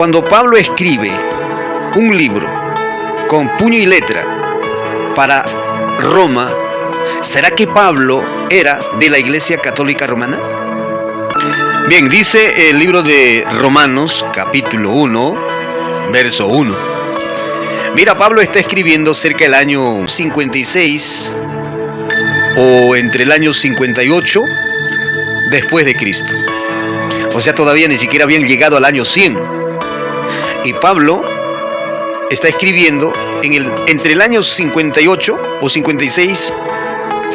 Cuando Pablo escribe un libro con puño y letra para Roma, ¿será que Pablo era de la Iglesia Católica Romana? Bien, dice el libro de Romanos, capítulo 1, verso 1. Mira, Pablo está escribiendo cerca del año 56 o entre el año 58 después de Cristo. O sea, todavía ni siquiera habían llegado al año 100. Y Pablo está escribiendo entre el año 58 o 56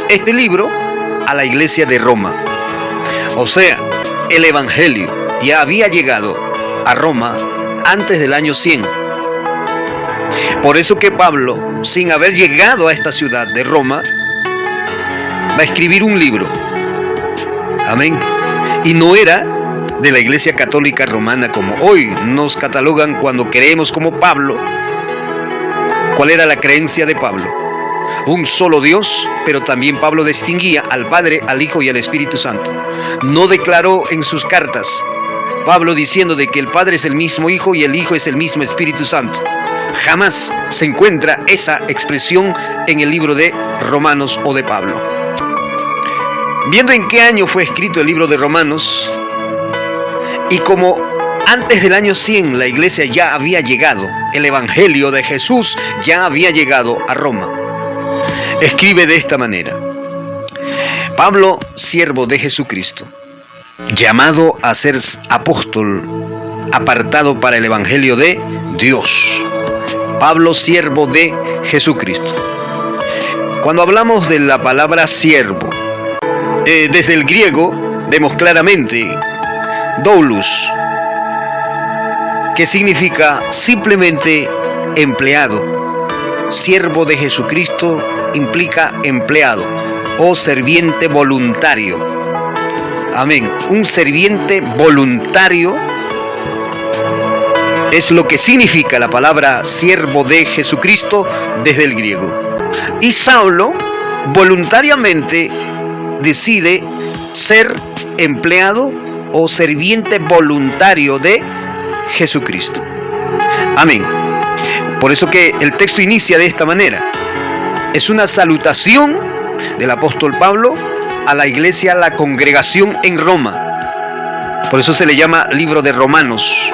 este libro a la iglesia de Roma. O sea, el Evangelio ya había llegado a Roma antes del año 100. Por eso que Pablo, sin haber llegado a esta ciudad de Roma, va a escribir un libro. Amén. Y no era de la Iglesia Católica Romana como hoy nos catalogan cuando creemos como Pablo. ¿Cuál era la creencia de Pablo? Un solo Dios, pero también Pablo distinguía al Padre, al Hijo y al Espíritu Santo. No declaró en sus cartas Pablo diciendo de que el Padre es el mismo Hijo y el Hijo es el mismo Espíritu Santo. Jamás se encuentra esa expresión en el libro de Romanos o de Pablo. Viendo en qué año fue escrito el libro de Romanos, y como antes del año 100 la iglesia ya había llegado, el Evangelio de Jesús ya había llegado a Roma, escribe de esta manera: Pablo, siervo de Jesucristo, llamado a ser apóstol, apartado para el Evangelio de Dios. Pablo, siervo de Jesucristo. Cuando hablamos de la palabra siervo, desde el griego vemos claramente doulos, que significa simplemente empleado. Siervo de Jesucristo implica empleado o serviente voluntario. Amén. Un serviente voluntario es lo que significa la palabra siervo de Jesucristo desde el griego. Y Saulo voluntariamente decide ser empleado o serviente voluntario de Jesucristo. Amén. Por eso que el texto inicia de esta manera. Es una salutación del apóstol Pablo a la iglesia, a la congregación en Roma. Por eso se le llama libro de Romanos.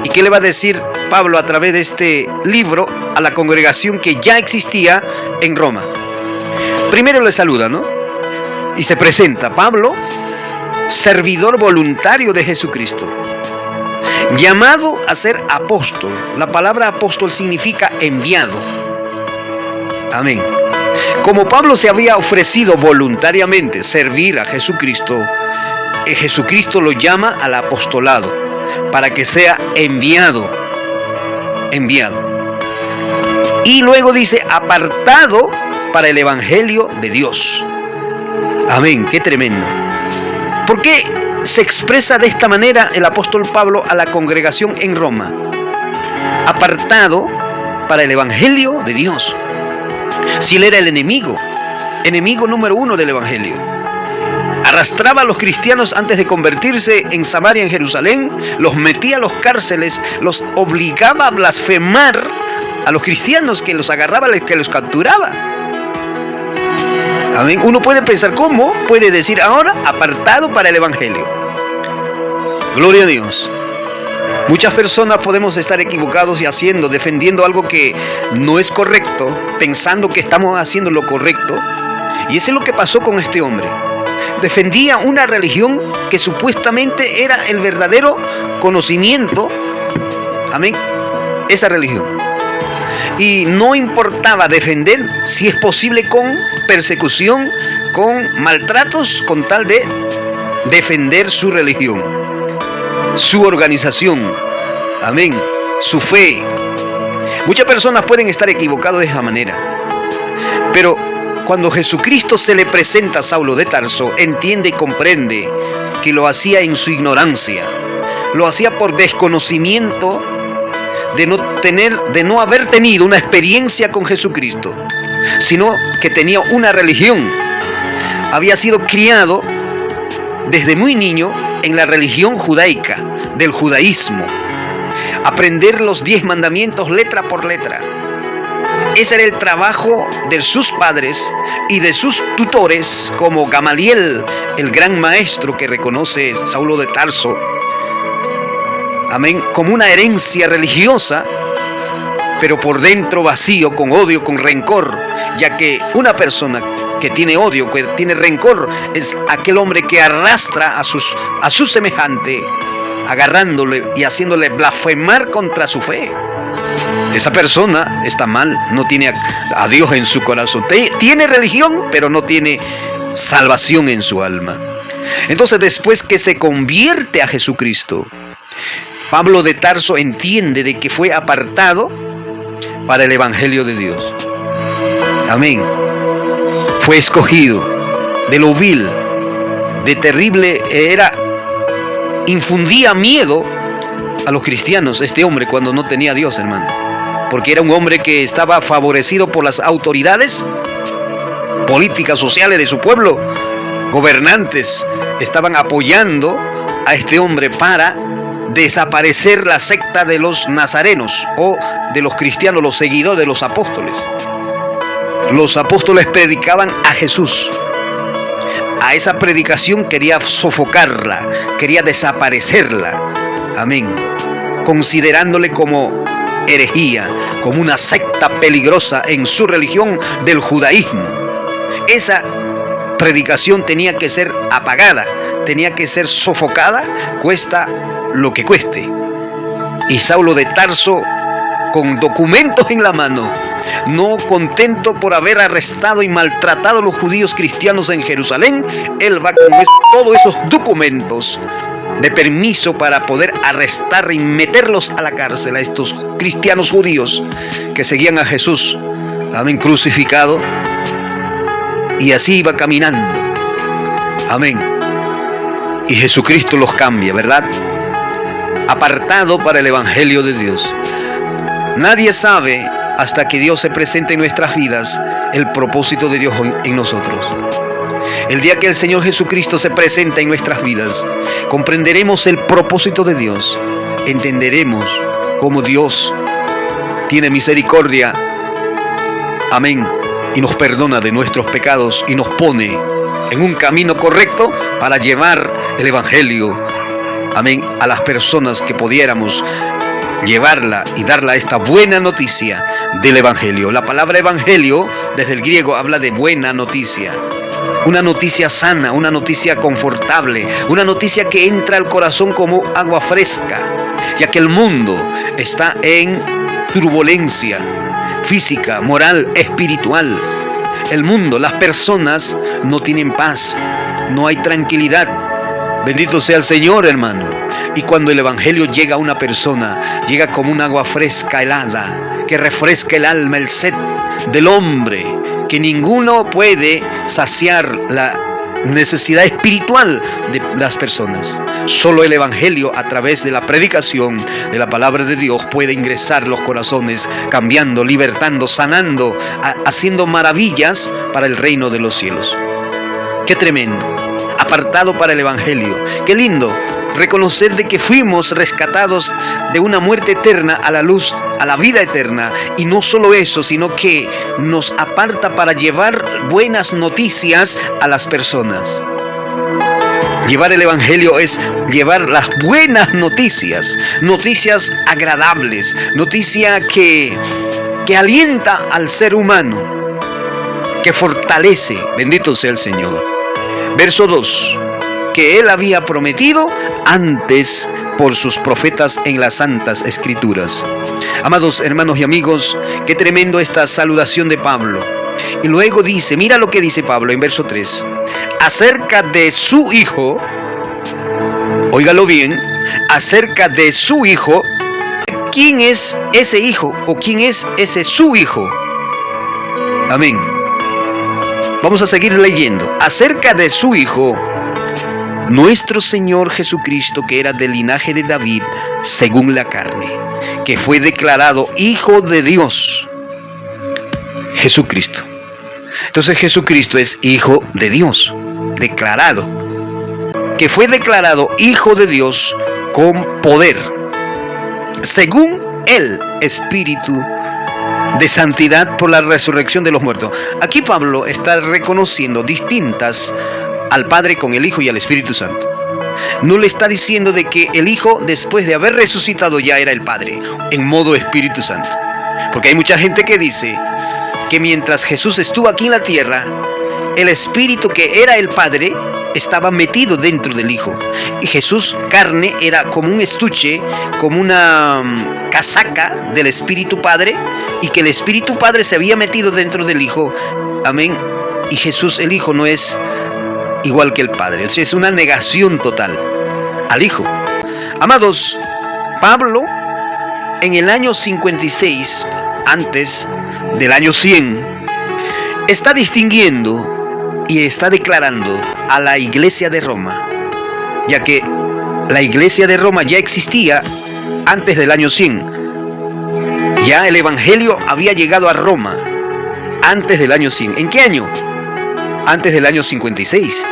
¿Y qué le va a decir Pablo a través de este libro a la congregación que ya existía en Roma? Primero le saluda, ¿no? Y se presenta: Pablo, servidor voluntario de Jesucristo, llamado a ser apóstol. La palabra apóstol significa enviado. Amén. Como Pablo se había ofrecido voluntariamente servir a Jesucristo, Jesucristo lo llama al apostolado para que sea enviado. Y luego dice apartado para el Evangelio de Dios. Amén. Qué tremendo. ¿Por qué se expresa de esta manera el apóstol Pablo a la congregación en Roma? Apartado para el Evangelio de Dios. Si él era el enemigo número uno del Evangelio, arrastraba a los cristianos antes de convertirse en Samaria, en Jerusalén, los metía a los cárceles, los obligaba a blasfemar a los cristianos, que los agarraba, que los capturaba. Amén. Uno puede pensar, ¿cómo puede decir ahora apartado para el Evangelio? Gloria a Dios. Muchas personas podemos estar equivocados y defendiendo algo que no es correcto, pensando que estamos haciendo lo correcto. Y eso es lo que pasó con este hombre. Defendía una religión que supuestamente era el verdadero conocimiento. Amén. Esa religión. Y no importaba defender, si es posible, con persecución, con maltratos, con tal de defender su religión, su organización, amén, su fe. Muchas personas pueden estar equivocadas de esa manera, pero cuando Jesucristo se le presenta a Saulo de Tarso, entiende y comprende que lo hacía en su ignorancia, lo hacía por desconocimiento de no haber tenido una experiencia con Jesucristo, sino que tenía una religión. Había sido criado desde muy niño en la religión judaica, del judaísmo. aprender los 10 mandamientos letra por letra. Ese era el trabajo de sus padres y de sus tutores, como Gamaliel, el gran maestro que reconoce Saulo de Tarso, amén, como una herencia religiosa, pero por dentro vacío, con odio, con rencor, ya que una persona que tiene odio, que tiene rencor, es aquel hombre que arrastra a su semejante, agarrándole y haciéndole blasfemar contra su fe. Esa persona está mal, no tiene a Dios en su corazón. Tiene religión, pero no tiene salvación en su alma. Entonces, después que se convierte a Jesucristo, Pablo de Tarso entiende de que fue apartado para el Evangelio de Dios. Amén. Fue escogido de lo vil, de terrible, infundía miedo a los cristianos este hombre cuando no tenía a Dios, hermano. Porque era un hombre que estaba favorecido por las autoridades políticas, sociales de su pueblo. Gobernantes estaban apoyando a este hombre para desaparecer la secta de los nazarenos o de los cristianos, los seguidores de los apóstoles. Los apóstoles predicaban a Jesús. A esa predicación quería sofocarla, quería desaparecerla. Amén. Considerándole como herejía, como una secta peligrosa en su religión del judaísmo. Esa predicación tenía que ser apagada, tenía que ser sofocada, cuesta lo que cueste. Y Saulo de Tarso, con documentos en la mano, no contento por haber arrestado y maltratado a los judíos cristianos en Jerusalén, él va con todos esos documentos de permiso para poder arrestar y meterlos a la cárcel a estos cristianos judíos que seguían a Jesús, amén, crucificado, y así iba caminando, amén, y Jesucristo los cambia, ¿verdad? Apartado para el Evangelio de Dios. Nadie sabe hasta que Dios se presente en nuestras vidas el propósito de Dios en nosotros. El día que el Señor Jesucristo se presenta en nuestras vidas, comprenderemos el propósito de Dios, entenderemos cómo Dios tiene misericordia, amén, y nos perdona de nuestros pecados y nos pone en un camino correcto para llevar el Evangelio, amén, a las personas que pudiéramos llevarla y darla esta buena noticia del Evangelio. La palabra Evangelio desde el griego habla de buena noticia. Una noticia sana, una noticia confortable, una noticia que entra al corazón como agua fresca, ya que el mundo está en turbulencia física, moral, espiritual. El mundo, las personas no tienen paz, no hay tranquilidad. Bendito sea el Señor, hermano. Y cuando el Evangelio llega a una persona, llega como un agua fresca, helada, que refresca el alma, el sed del hombre, que ninguno puede saciar la necesidad espiritual de las personas. Solo el Evangelio, a través de la predicación de la palabra de Dios, puede ingresar los corazones, cambiando, libertando, sanando, haciendo maravillas para el reino de los cielos. ¡Qué tremendo! Apartado para el Evangelio. ¡Qué lindo! Reconocer de que fuimos rescatados de una muerte eterna a la luz, a la vida eterna. Y no solo eso, sino que nos aparta para llevar buenas noticias a las personas. Llevar el Evangelio es llevar las buenas noticias, noticias agradables, noticia que alienta al ser humano, que fortalece. Bendito sea el Señor. Verso 2. Que Él había prometido antes por sus profetas en las santas escrituras. Amados hermanos y amigos, qué tremendo esta saludación de Pablo. Y luego dice, mira lo que dice Pablo en verso 3, acerca de su hijo, óigalo bien, acerca de su hijo. ¿Quién es ese hijo o quién es ese su hijo? Amén. Vamos a seguir leyendo. Acerca de su hijo, nuestro Señor Jesucristo, que era del linaje de David según la carne, que fue declarado Hijo de Dios. Jesucristo. Entonces Jesucristo es Hijo de Dios, declarado, que fue declarado Hijo de Dios con poder. según el Espíritu de santidad por la resurrección de los muertos. Aquí Pablo está reconociendo distintas al Padre con el Hijo y al Espíritu Santo. No le está diciendo de que el Hijo, después de haber resucitado, ya era el Padre, en modo Espíritu Santo. Porque hay mucha gente que dice que mientras Jesús estuvo aquí en la tierra, el Espíritu que era el Padre estaba metido dentro del Hijo. Y Jesús, carne, era como un estuche, como una casaca del Espíritu Padre, y que el Espíritu Padre se había metido dentro del Hijo. Amén. Y Jesús, el Hijo, no es igual que el Padre. O sea, es una negación total al Hijo. Amados, Pablo, en el año 56, antes del año 100, está distinguiendo y está declarando a la iglesia de Roma, ya que la iglesia de Roma ya existía antes del año 100. Ya el evangelio había llegado a Roma antes del año 100. ¿En qué año? Antes del año 56.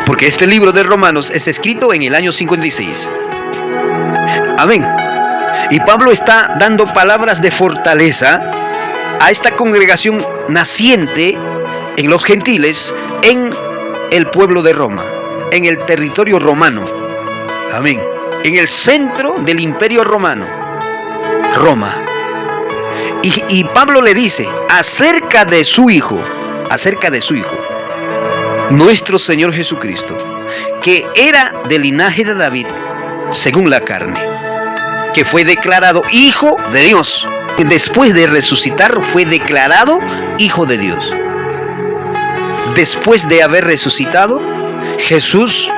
Porque este libro de Romanos es escrito en el año 56. Amén. Y Pablo está dando palabras de fortaleza a esta congregación naciente en los gentiles, en el pueblo de Roma, en el territorio romano. Amén. En el centro del imperio romano, Roma. Y Pablo le dice acerca de su Hijo, nuestro Señor Jesucristo, que era del linaje de David según la carne, que fue declarado Hijo de Dios. Después de resucitar fue declarado Hijo de Dios. Después de haber resucitado, Jesús,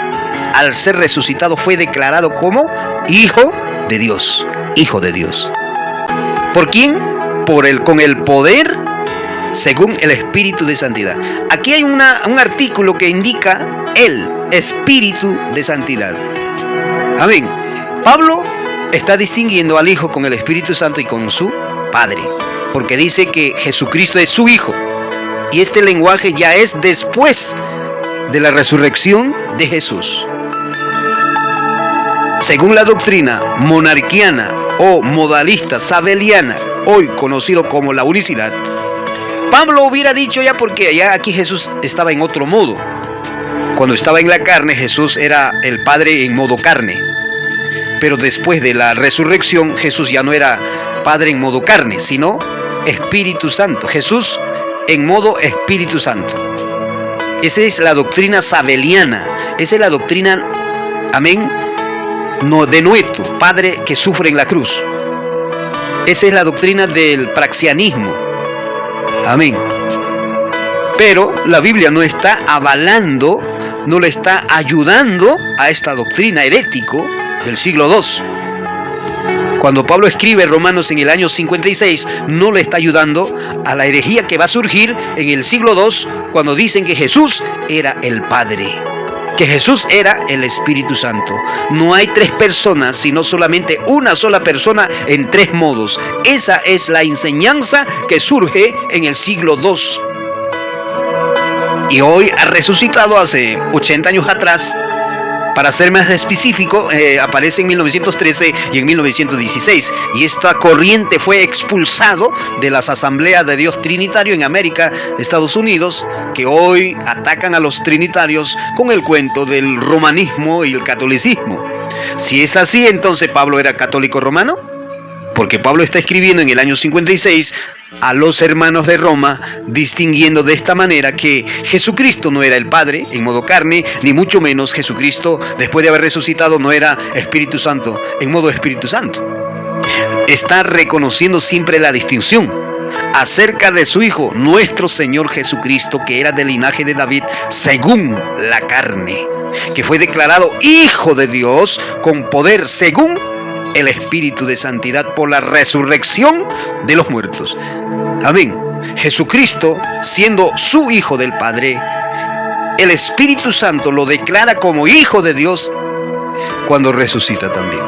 al ser resucitado, fue declarado como Hijo de Dios. Hijo de Dios. ¿Por quién? Con el poder según el Espíritu de santidad. Aquí hay un artículo que indica el Espíritu de santidad. Amén. Pablo está distinguiendo al Hijo con el Espíritu Santo y con su Padre, porque dice que Jesucristo es su Hijo. Y este lenguaje ya es después de la resurrección de Jesús. Según la doctrina monarquiana o modalista sabeliana, hoy conocido como la unicidad, Pablo hubiera dicho ya, porque ya aquí Jesús estaba en otro modo. Cuando estaba en la carne, Jesús era el Padre en modo carne. Pero después de la resurrección, Jesús ya no era Padre en modo carne, sino Espíritu Santo. Jesús en modo Espíritu Santo. Esa es la doctrina sabeliana. Esa es la doctrina, amén, no, de Noeto, Padre que sufre en la cruz. Esa es la doctrina del praxianismo. Amén. Pero la Biblia no está avalando, no le está ayudando a esta doctrina herético del siglo II. Cuando Pablo escribe Romanos en el año 56, no le está ayudando a la herejía que va a surgir en el siglo II, cuando dicen que Jesús era el Padre, que Jesús era el Espíritu Santo. No hay tres personas, sino solamente una sola persona en tres modos. Esa es la enseñanza que surge en el siglo II. Y hoy ha resucitado hace 80 años atrás. Para ser más específico, aparece en 1913 y en 1916. Y esta corriente fue expulsado de las asambleas de Dios Trinitario en América, Estados Unidos, que hoy atacan a los trinitarios con el cuento del romanismo y el catolicismo. Si es así, entonces Pablo era católico romano, porque Pablo está escribiendo en el año 56 a los hermanos de Roma, distinguiendo de esta manera que Jesucristo no era el Padre en modo carne, ni mucho menos Jesucristo, después de haber resucitado, no era Espíritu Santo en modo Espíritu Santo. Está reconociendo siempre la distinción acerca de su Hijo, nuestro Señor Jesucristo, que era del linaje de David según la carne, que fue declarado Hijo de Dios con poder según el Espíritu de santidad por la resurrección de los muertos. Amén. Jesucristo, siendo su Hijo del Padre, el Espíritu Santo lo declara como Hijo de Dios cuando resucita también.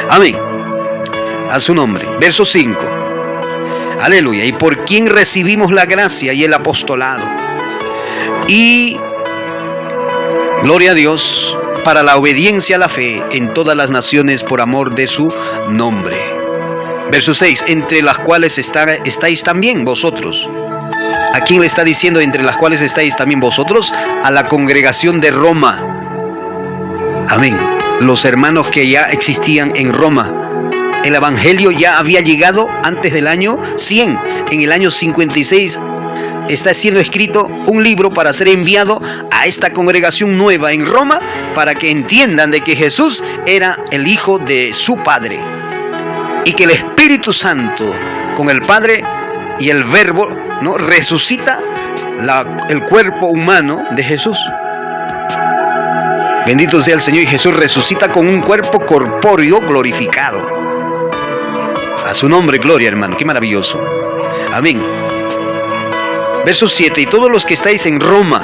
Amén. A su nombre. Verso 5. Aleluya. Y por quien recibimos la gracia y el apostolado. Y gloria a Dios, para la obediencia a la fe en todas las naciones por amor de su nombre. Verso 6, entre las cuales estáis también vosotros. ¿A quién le está diciendo entre las cuales estáis también vosotros? A la congregación de Roma. Amén. Los hermanos que ya existían en Roma. El evangelio ya había llegado antes del año 100. En el año 56 está siendo escrito un libro para ser enviado a esta congregación nueva en Roma, para que entiendan de que Jesús era el Hijo de su Padre y que el Espíritu Santo con el Padre y el Verbo, ¿no?, resucita el cuerpo humano de Jesús. Bendito sea el Señor. Y Jesús resucita con un cuerpo corpóreo glorificado. A su nombre, gloria, hermano. Qué maravilloso. Amén. Verso 7. Y todos los que estáis en Roma.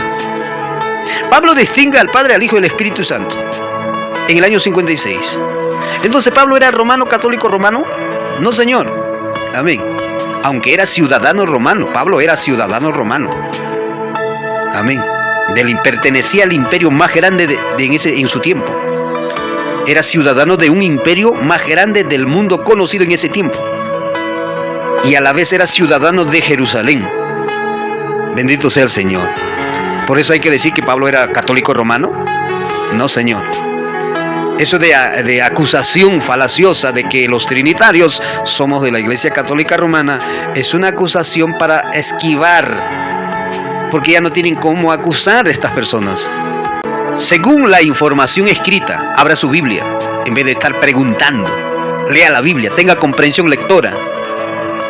Pablo distingue al Padre, al Hijo y al Espíritu Santo en el año 56. Entonces, ¿Pablo era romano, católico romano? No, señor. Amén. Aunque era ciudadano romano. Pablo era ciudadano romano. Amén. Pertenecía al imperio más grande en su tiempo. Era ciudadano de un imperio más grande del mundo conocido en ese tiempo. Y a la vez era ciudadano de Jerusalén. Bendito sea el Señor. Por eso hay que decir que Pablo era católico romano. No, señor. Eso de acusación falaciosa de que los trinitarios somos de la Iglesia Católica Romana es una acusación para esquivar, porque ya no tienen cómo acusar a estas personas. Según la información escrita, abra su Biblia en vez de estar preguntando. Lea la Biblia, tenga comprensión lectora.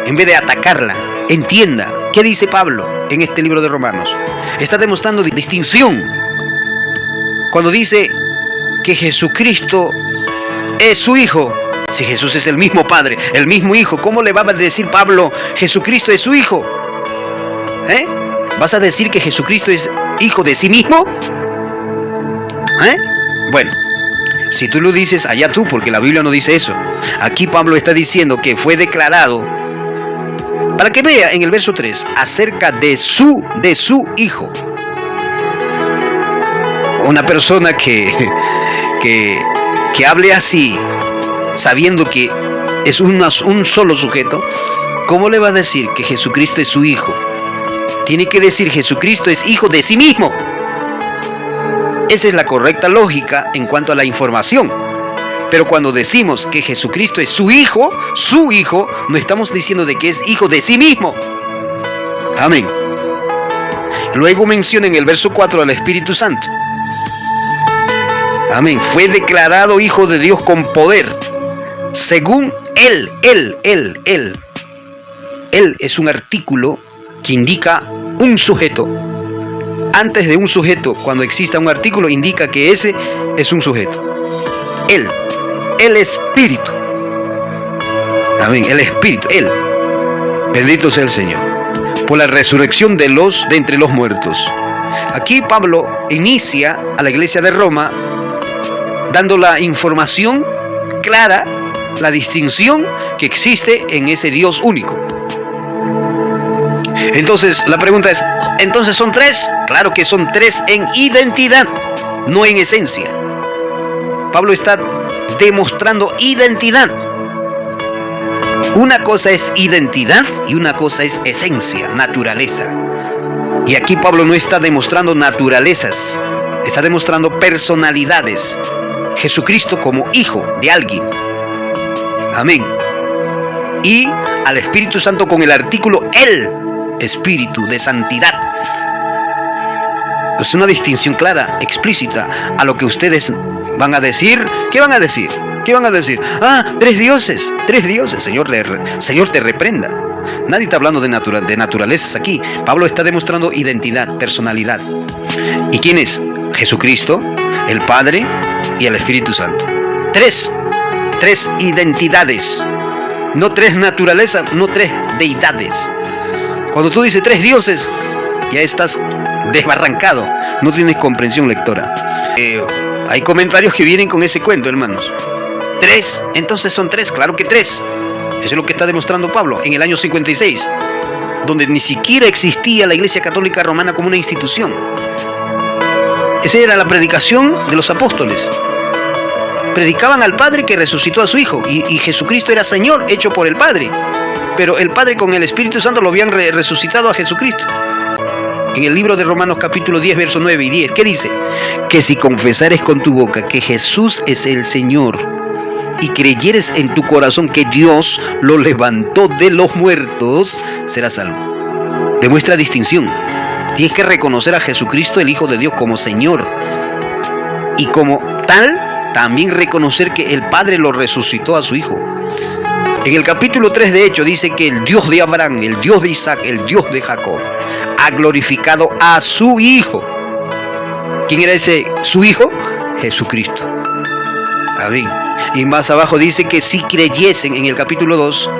En vez de atacarla, entienda qué dice Pablo en este libro de Romanos. Está demostrando distinción cuando dice que Jesucristo es su Hijo. Si Jesús es el mismo Padre, el mismo Hijo, ¿cómo le va a decir Pablo Jesucristo es su Hijo? ¿Vas a decir que Jesucristo es Hijo de sí mismo? Bueno, si tú lo dices, allá tú, porque la Biblia no dice eso. Aquí Pablo está diciendo que fue declarado, para que vea en el verso 3, acerca de su Hijo. Una persona que hable así, sabiendo que es un solo sujeto, ¿cómo le va a decir que Jesucristo es su Hijo? Tiene que decir Jesucristo es Hijo de sí mismo. Esa es la correcta lógica en cuanto a la información. Pero cuando decimos que Jesucristo es su Hijo, no estamos diciendo de que es Hijo de sí mismo. Amén. Luego menciona en el verso 4 al Espíritu Santo. Amén. Fue declarado Hijo de Dios con poder. Según Él. Él es un artículo que indica un sujeto. Antes de un sujeto, cuando exista un artículo, indica que ese es un sujeto. Él, el Espíritu. Amén. El Espíritu, Él. Bendito sea el Señor. Por la resurrección de entre los muertos. Aquí Pablo inicia a la iglesia de Roma dando la información clara, la distinción que existe en ese Dios único. Entonces, la pregunta es, ¿entonces son tres? Claro que son tres en identidad, no en esencia. Pablo está demostrando identidad. Una cosa es identidad y una cosa es esencia, naturaleza. Y aquí Pablo no está demostrando naturalezas, está demostrando personalidades. Jesucristo como Hijo de alguien. Amén. Y al Espíritu Santo con el artículo el Espíritu de santidad. Es una distinción clara, explícita a lo que ustedes van a decir. ¿Qué van a decir? ¿Qué van a decir? Tres dioses. Señor te reprenda. Nadie está hablando de naturalezas aquí. Pablo está demostrando identidad, personalidad. ¿Y quién es? Jesucristo, el Padre y el Espíritu Santo. Tres identidades. No tres naturalezas, no tres deidades. Cuando tú dices tres dioses, ya estás desbarrancado. No tienes comprensión lectora. Hay comentarios que vienen con ese cuento, hermanos. Tres, entonces son tres, claro que tres. Eso es lo que está demostrando Pablo en el año 56, donde ni siquiera existía la Iglesia Católica Romana como una institución. Esa era la predicación de los apóstoles. Predicaban al Padre que resucitó a su Hijo, y Jesucristo era Señor, hecho por el Padre. Pero el Padre con el Espíritu Santo lo habían resucitado a Jesucristo. En el libro de Romanos capítulo 10, versos 9 y 10, ¿qué dice? Que si confesares con tu boca que Jesús es el Señor y creyeres en tu corazón que Dios lo levantó de los muertos, serás salvo. Demuestra distinción. Tienes que reconocer a Jesucristo, el Hijo de Dios, como Señor. Y como tal, también reconocer que el Padre lo resucitó a su Hijo. En el capítulo 3 de Hechos dice que el Dios de Abraham, el Dios de Isaac, el Dios de Jacob, ha glorificado a su Hijo. ¿Quién era ese su Hijo? Jesucristo. Amén. Y más abajo dice que si creyesen, en el capítulo 2,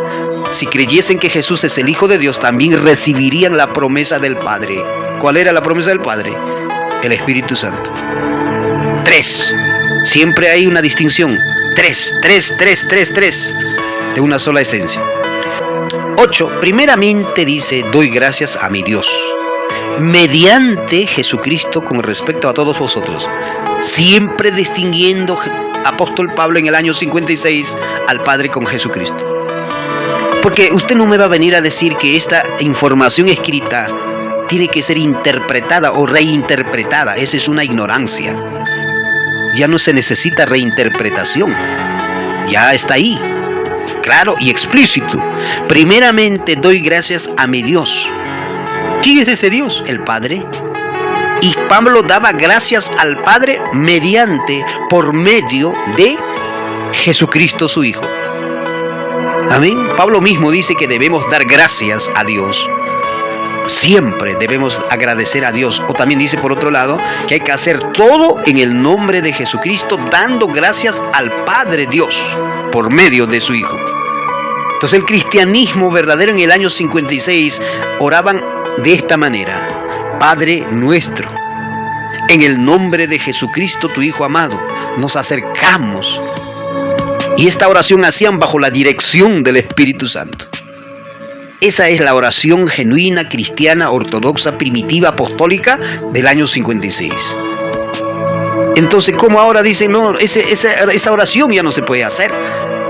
si creyesen que Jesús es el Hijo de Dios, también recibirían la promesa del Padre. ¿Cuál era la promesa del Padre? El Espíritu Santo. 3. Siempre hay una distinción. 3. De una sola esencia. 8. Primeramente dice, doy gracias a mi Dios, mediante Jesucristo, con respecto a todos vosotros. Siempre distinguiendo apóstol Pablo en el año 56 al Padre con Jesucristo. Porque usted no me va a venir a decir que esta información escrita tiene que ser interpretada o reinterpretada. Esa es una ignorancia. Ya no se necesita reinterpretación. Ya está ahí, claro y explícito. Primeramente doy gracias a mi Dios. ¿Quién es ese Dios? El Padre. Y Pablo daba gracias al Padre por medio de Jesucristo su Hijo. Amén. Pablo mismo dice que debemos dar gracias a Dios. Siempre debemos agradecer a Dios. O también dice por otro lado que hay que hacer todo en el nombre de Jesucristo, dando gracias al Padre Dios por medio de su Hijo. Entonces el cristianismo verdadero en el año 56 oraban de esta manera: Padre nuestro, en el nombre de Jesucristo tu Hijo amado, nos acercamos. Y esta oración hacían bajo la dirección del Espíritu Santo. Esa es la oración genuina, cristiana, ortodoxa, primitiva, apostólica del año 56. Entonces, ¿cómo ahora dicen, no, esa oración ya no se puede hacer?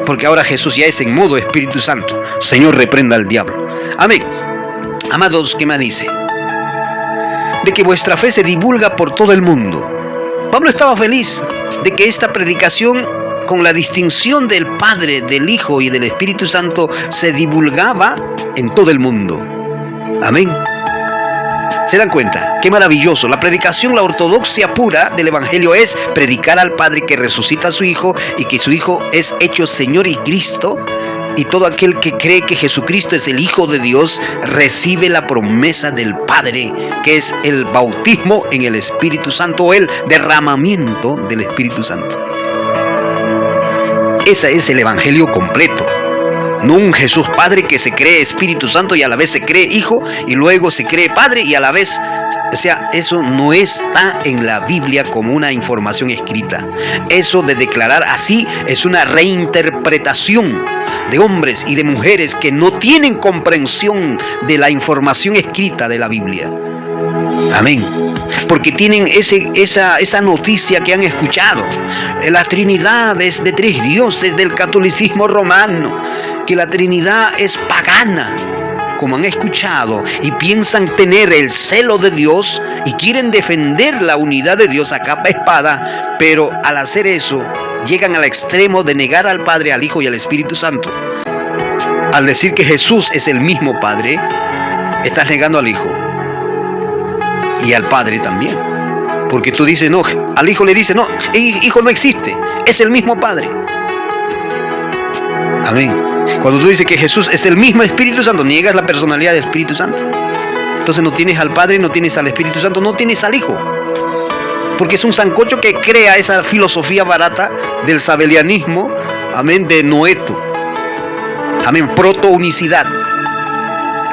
Porque ahora Jesús ya es en modo Espíritu Santo. Señor, reprenda al diablo. Amén. Amados, ¿qué más dice? De que vuestra fe se divulga por todo el mundo. Pablo estaba feliz de que esta predicación, con la distinción del Padre, del Hijo y del Espíritu Santo, se divulgaba en todo el mundo. Amén. ¿Se dan cuenta? Qué maravilloso. La predicación, la ortodoxia pura del Evangelio es predicar al Padre que resucita a su Hijo y que su Hijo es hecho Señor y Cristo. Y todo aquel que cree que Jesucristo es el Hijo de Dios recibe la promesa del Padre, que es el bautismo en el Espíritu Santo o el derramamiento del Espíritu Santo. Ese es el Evangelio completo. No un Jesús Padre que se cree Espíritu Santo y a la vez se cree Hijo y luego se cree Padre y a la vez... O sea, eso no está en la Biblia como una información escrita. Eso de declarar así es una reinterpretación de hombres y de mujeres que no tienen comprensión de la información escrita de la Biblia. Amén. Porque tienen esa noticia que han escuchado. La Trinidad es de 3 dioses del catolicismo romano. Que la Trinidad es pagana, como han escuchado, y piensan tener el celo de Dios y quieren defender la unidad de Dios a capa espada, pero al hacer eso llegan al extremo de negar al Padre, al Hijo y al Espíritu Santo. Al decir que Jesús es el mismo Padre, estás negando al Hijo y al Padre también, porque tú dices, no, al Hijo le dices, no, Hijo no existe, es el mismo Padre. Amén. Cuando tú dices que Jesús es el mismo Espíritu Santo, niegas la personalidad del Espíritu Santo. Entonces no tienes al Padre, no tienes al Espíritu Santo, no tienes al Hijo. Porque es un sancocho que crea esa filosofía barata del sabelianismo, amén, de Noeto. Amén, proto-unicidad.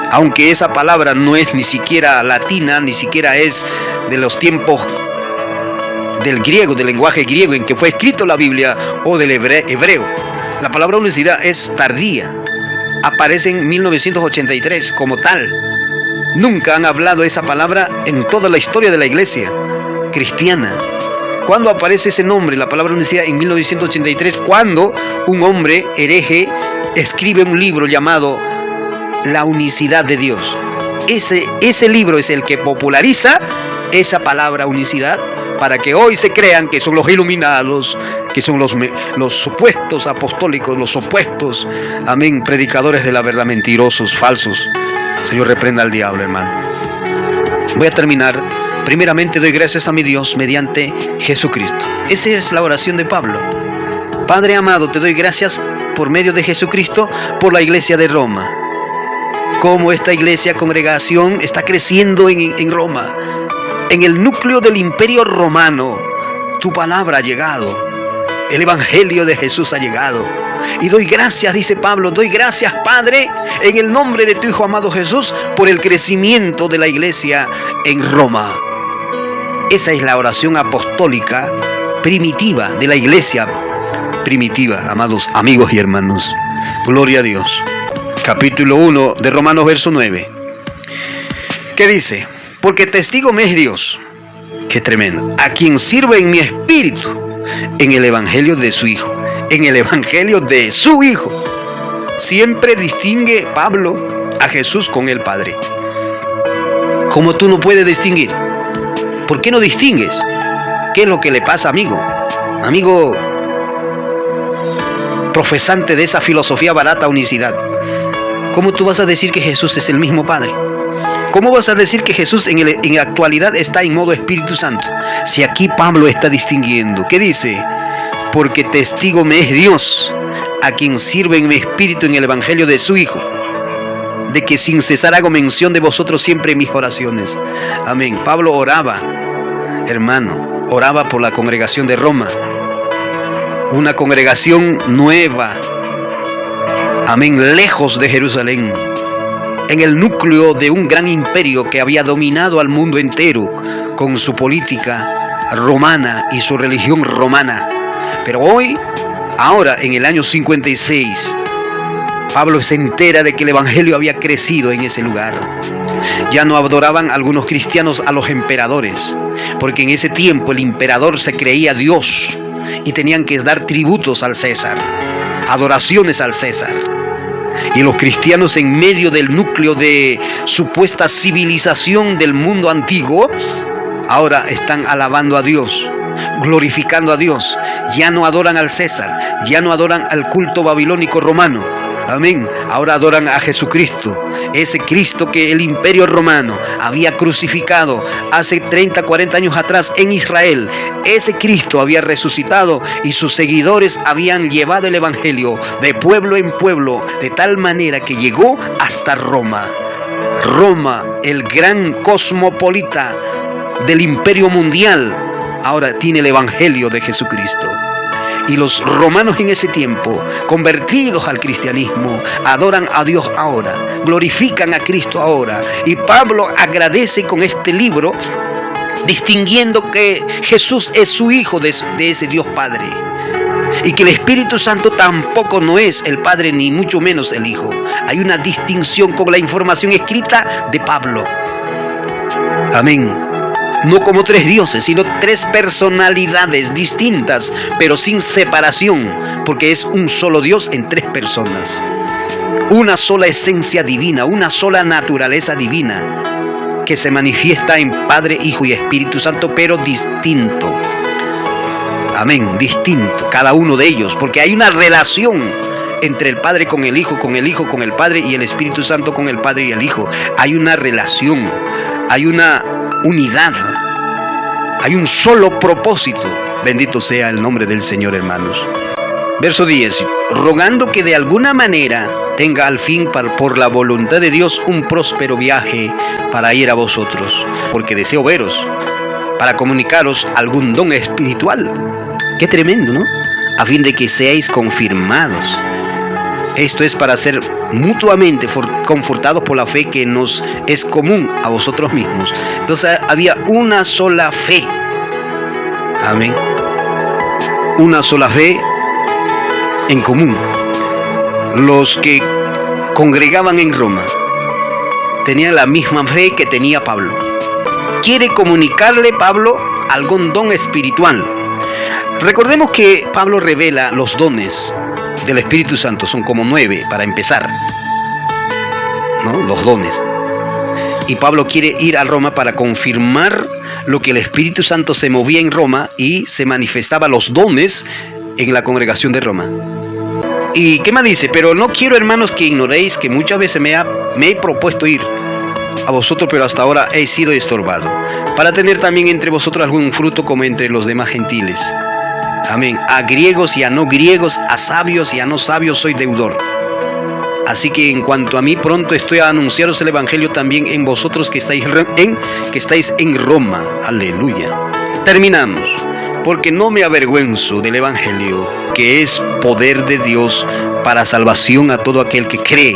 Aunque esa palabra no es ni siquiera latina, ni siquiera es de los tiempos del griego, del lenguaje griego en que fue escrito la Biblia o del hebreo. La palabra unicidad es tardía, aparece en 1983 como tal. Nunca han hablado esa palabra en toda la historia de la iglesia, cristiana. ¿Cuándo aparece ese nombre, la palabra unicidad? En 1983, cuando un hombre hereje escribe un libro llamado La unicidad de Dios. Ese libro es el que populariza esa palabra unicidad, para que hoy se crean que son los iluminados, que son los supuestos apostólicos, los supuestos, amén, predicadores de la verdad, mentirosos, falsos. Señor, reprenda al diablo, hermano. Voy a terminar. Primeramente doy gracias a mi Dios mediante Jesucristo. Esa es la oración de Pablo. Padre amado, te doy gracias por medio de Jesucristo por la iglesia de Roma. Como esta iglesia, congregación, está creciendo en Roma. En el núcleo del imperio romano, tu palabra ha llegado. El evangelio de Jesús ha llegado. Y doy gracias, dice Pablo, doy gracias, Padre, en el nombre de tu Hijo amado Jesús, por el crecimiento de la iglesia en Roma. Esa es la oración apostólica primitiva de la iglesia primitiva, amados amigos y hermanos. Gloria a Dios. Capítulo 1 de Romanos, verso 9. ¿Qué dice? Porque testigo me es Dios, qué tremendo, a quien sirve en mi espíritu, en el evangelio de su Hijo, en el evangelio de su Hijo. Siempre distingue Pablo a Jesús con el Padre. ¿Cómo tú no puedes distinguir? ¿Por qué no distingues? ¿Qué es lo que le pasa, amigo? Amigo profesante de esa filosofía barata, unicidad. ¿Cómo tú vas a decir que Jesús es el mismo Padre? ¿Cómo vas a decir que Jesús en la actualidad está en modo Espíritu Santo? Si aquí Pablo está distinguiendo. ¿Qué dice? Porque testigo me es Dios, a quien sirve en mi espíritu en el evangelio de su Hijo, de que sin cesar hago mención de vosotros siempre en mis oraciones. Amén. Pablo oraba, hermano, oraba por la congregación de Roma, una congregación nueva, amén, lejos de Jerusalén, en el núcleo de un gran imperio que había dominado al mundo entero con su política romana y su religión romana. Pero ahora en el año 56, Pablo se entera de que el evangelio había crecido en ese lugar. Ya no adoraban algunos cristianos a los emperadores, porque en ese tiempo el emperador se creía Dios y tenían que dar tributos al César, adoraciones al César. Y los cristianos, en medio del núcleo de supuesta civilización del mundo antiguo, ahora están alabando a Dios, glorificando a Dios. Ya no adoran al César, ya no adoran al culto babilónico romano. Amén. Ahora adoran a Jesucristo, ese Cristo que el imperio romano había crucificado hace 30, 40 años atrás en Israel. Ese Cristo había resucitado y sus seguidores habían llevado el evangelio de pueblo en pueblo, de tal manera que llegó hasta Roma. Roma, el gran cosmopolita del imperio mundial, ahora tiene el evangelio de Jesucristo. Y los romanos en ese tiempo, convertidos al cristianismo, adoran a Dios ahora, glorifican a Cristo ahora. Y Pablo agradece con este libro, distinguiendo que Jesús es su Hijo de ese Dios Padre. Y que el Espíritu Santo tampoco no es el Padre, ni mucho menos el Hijo. Hay una distinción con la información escrita de Pablo. Amén. No como tres dioses, sino tres personalidades distintas, pero sin separación, porque es un solo Dios en tres personas. Una sola esencia divina, una sola naturaleza divina, que se manifiesta en Padre, Hijo y Espíritu Santo, pero distinto. Amén, distinto, cada uno de ellos, porque hay una relación entre el Padre con el Hijo con el Padre, y el Espíritu Santo con el Padre y el Hijo. Hay una relación, hay una unidad, hay un solo propósito. Bendito sea el nombre del Señor, hermanos. Verso 10. Rogando que de alguna manera tenga al fin por la voluntad de Dios un próspero viaje para ir a vosotros, porque deseo veros, para comunicaros algún don espiritual. Qué tremendo, ¿no? A fin de que seáis confirmados. Esto es para ser mutuamente confortados por la fe que nos es común a vosotros mismos. Entonces había una sola fe. Amén. Una sola fe en común. Los que congregaban en Roma tenían la misma fe que tenía Pablo. Quiere comunicarle Pablo algún don espiritual. Recordemos que Pablo revela los dones del Espíritu Santo, son como 9 para empezar, ¿no? Los dones. Y Pablo quiere ir a Roma para confirmar lo que el Espíritu Santo se movía en Roma y se manifestaba los dones en la congregación de Roma. ¿Y qué más dice? Pero no quiero, hermanos, que ignoréis que muchas veces me he propuesto ir a vosotros, pero hasta ahora he sido estorbado, para tener también entre vosotros algún fruto como entre los demás gentiles. Amén. A griegos y a no griegos, a sabios y a no sabios soy deudor. Así que en cuanto a mí, pronto estoy a anunciaros el evangelio también en vosotros que estáis en Roma. Aleluya. Terminamos. Porque no me avergüenzo del evangelio, que es poder de Dios para salvación a todo aquel que cree.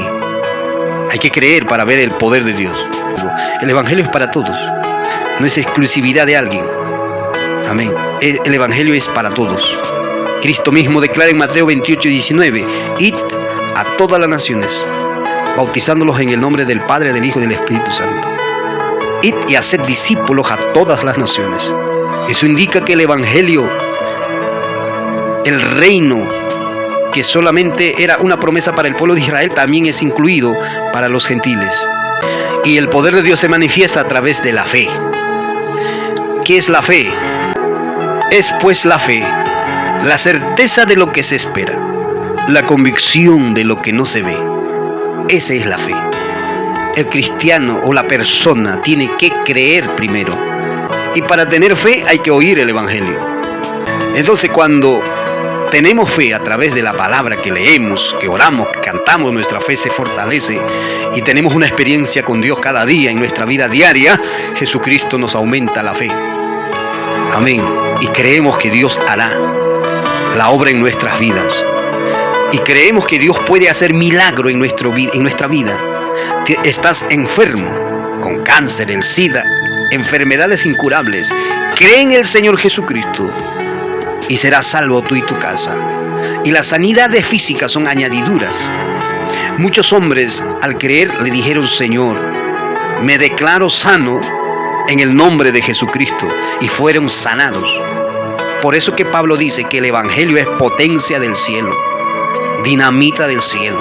Hay que creer para ver el poder de Dios. El evangelio es para todos, no es exclusividad de alguien. Amén. El evangelio es para todos. Cristo mismo declara en Mateo 28:19: id a todas las naciones, bautizándolos en el nombre del Padre, del Hijo y del Espíritu Santo. Id y haced discípulos a todas las naciones. Eso indica que el evangelio, el reino, que solamente era una promesa para el pueblo de Israel, también es incluido para los gentiles. Y el poder de Dios se manifiesta a través de la fe. ¿Qué es la fe? Es pues la fe, la certeza de lo que se espera, la convicción de lo que no se ve. Esa es la fe. El cristiano o la persona tiene que creer primero. Y para tener fe hay que oír el evangelio. Entonces, cuando tenemos fe a través de la palabra que leemos, que oramos, que cantamos, nuestra fe se fortalece y tenemos una experiencia con Dios cada día en nuestra vida diaria, Jesucristo nos aumenta la fe. Amén. Y creemos que Dios hará la obra en nuestras vidas. Y creemos que Dios puede hacer milagro en nuestra vida. Estás enfermo con cáncer, el SIDA, enfermedades incurables. Cree en el Señor Jesucristo y serás salvo tú y tu casa. Y las sanidades físicas son añadiduras. Muchos hombres al creer le dijeron: Señor, me declaro sano en el nombre de Jesucristo, y fueron sanados. Por eso que Pablo dice que el evangelio es potencia del cielo, dinamita del cielo,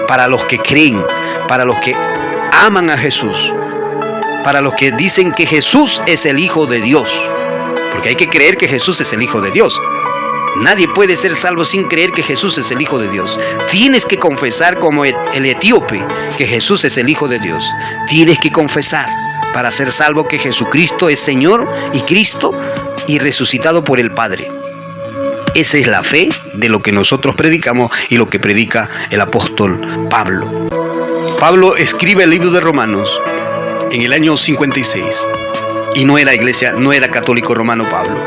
para los que creen, para los que aman a Jesús, para los que dicen que Jesús es el Hijo de Dios, porque hay que creer que Jesús es el Hijo de Dios. Nadie puede ser salvo sin creer que Jesús es el Hijo de Dios. Tienes que confesar como el etíope que Jesús es el Hijo de Dios. Tienes que confesar para ser salvo que Jesucristo es Señor y Cristo y resucitado por el Padre. Esa es la fe de lo que nosotros predicamos y lo que predica el apóstol Pablo. Pablo escribe el libro de Romanos en el año 56 y no era católico romano Pablo,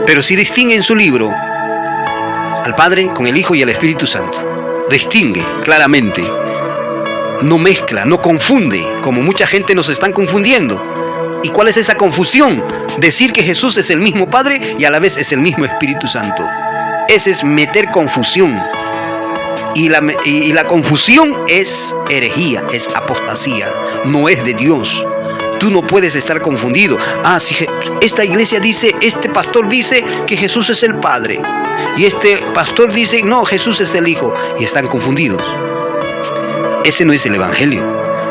pero sí distingue en su libro al Padre con el Hijo y el Espíritu Santo. Distingue claramente, no mezcla, no confunde, como mucha gente nos están confundiendo. ¿Y cuál es esa confusión? Decir que Jesús es el mismo Padre y a la vez es el mismo Espíritu Santo. Ese es meter confusión. Y la confusión es herejía, es apostasía, no es de Dios. Tú no puedes estar confundido. Si esta iglesia dice, este pastor dice que Jesús es el Padre, y este pastor dice, no, Jesús es el Hijo, y están confundidos. Ese no es el evangelio.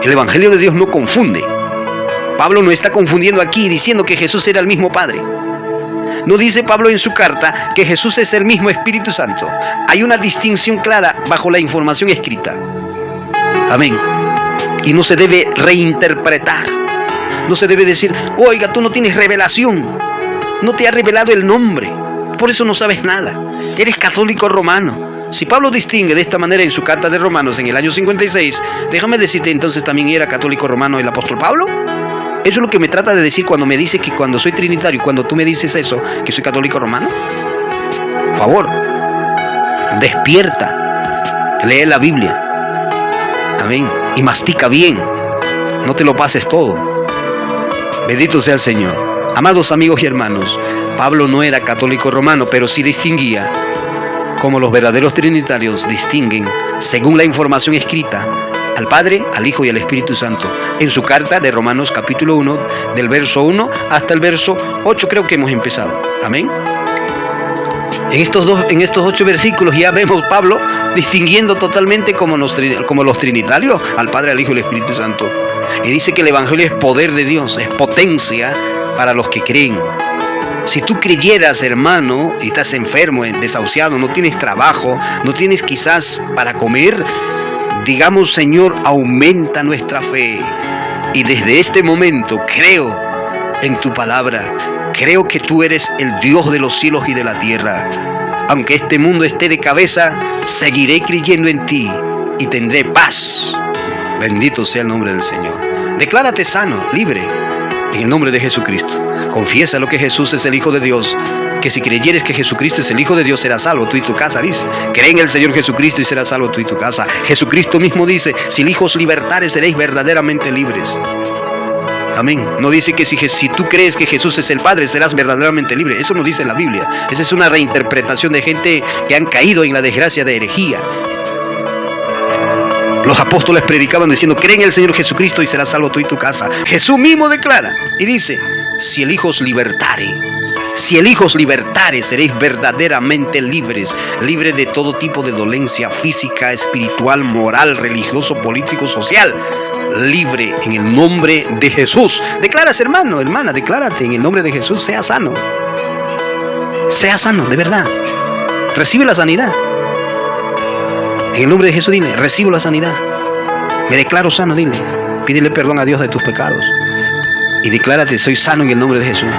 El evangelio de Dios no confunde. Pablo no está confundiendo aquí diciendo que Jesús era el mismo Padre. No dice Pablo en su carta que Jesús es el mismo Espíritu Santo. Hay una distinción clara bajo la información escrita. Amén. Y no se debe reinterpretar. No se debe decir, oiga, tú no tienes revelación. No te ha revelado el nombre. Por eso no sabes nada. Eres católico romano. Si Pablo distingue de esta manera en su carta de Romanos en el año 56, déjame decirte entonces también era católico romano el apóstol Pablo. Eso es lo que me trata de decir cuando me dice que cuando soy trinitario, cuando tú me dices eso, que soy católico romano. Por favor, despierta, lee la Biblia, amén, y mastica bien, no te lo pases todo. Bendito sea el Señor. Amados amigos y hermanos, Pablo no era católico romano, pero sí distinguía, como los verdaderos trinitarios distinguen, según la información escrita, al Padre, al Hijo y al Espíritu Santo. En su carta de Romanos capítulo 1, del verso 1 hasta el verso 8 creo que hemos empezado. Amén. En estos 8 versículos ya vemos Pablo distinguiendo totalmente como los trinitarios al Padre, al Hijo y al Espíritu Santo. Y dice que el Evangelio es poder de Dios, es potencia para los que creen. Si tú creyeras, hermano, y estás enfermo, desahuciado, no tienes trabajo, no tienes quizás para comer, digamos, Señor, aumenta nuestra fe. Y desde este momento creo en tu palabra. Creo que tú eres el Dios de los cielos y de la tierra. Aunque este mundo esté de cabeza, seguiré creyendo en ti y tendré paz. Bendito sea el nombre del Señor. Declárate sano, libre, en el nombre de Jesucristo. Confiesa lo que Jesús es el Hijo de Dios, que si creyeres que Jesucristo es el Hijo de Dios, serás salvo tú y tu casa, dice. Cree en el Señor Jesucristo y serás salvo tú y tu casa. Jesucristo mismo dice, si el Hijo os libertare, seréis verdaderamente libres. Amén. No dice que si tú crees que Jesús es el Padre, serás verdaderamente libre. Eso no dice la Biblia. Esa es una reinterpretación de gente que han caído en la desgracia de herejía. Los apóstoles predicaban diciendo, cree en el Señor Jesucristo y serás salvo tú y tu casa. Jesús mismo declara y dice, si el Hijo os libertare, seréis verdaderamente libres, libres de todo tipo de dolencia física, espiritual, moral, religioso, político, social. Libre en el nombre de Jesús. Declaras, hermano, hermana, declárate en el nombre de Jesús, sea sano. Sea sano, de verdad. Recibe la sanidad. En el nombre de Jesús, dile, recibo la sanidad. Me declaro sano, dile. Pídele perdón a Dios de tus pecados. Y declárate, soy sano en el nombre de Jesús.